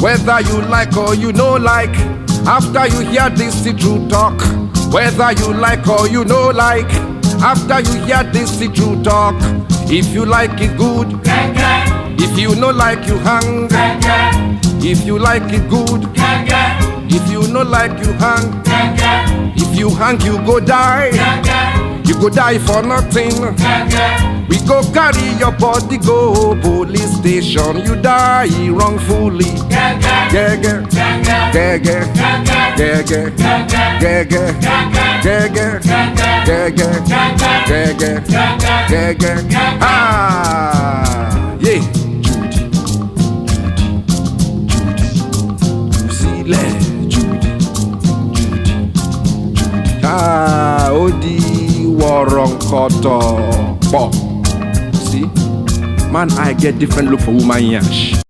Whether you like or you no like, after you hear this the true talk. Whether you like or you no like, after you hear this the true talk. If you like it good, if you no like you hang. If you like it good, if you no like you hang. If you hang you go die, you go die for nothing. We go carry your body go police station, you die wrongfully. Gege, gege, gege, gege, gege, gege, gege, gege. Ah, yeah. Ah, Odi Waronkoto. See, man, I get different look for woman yash.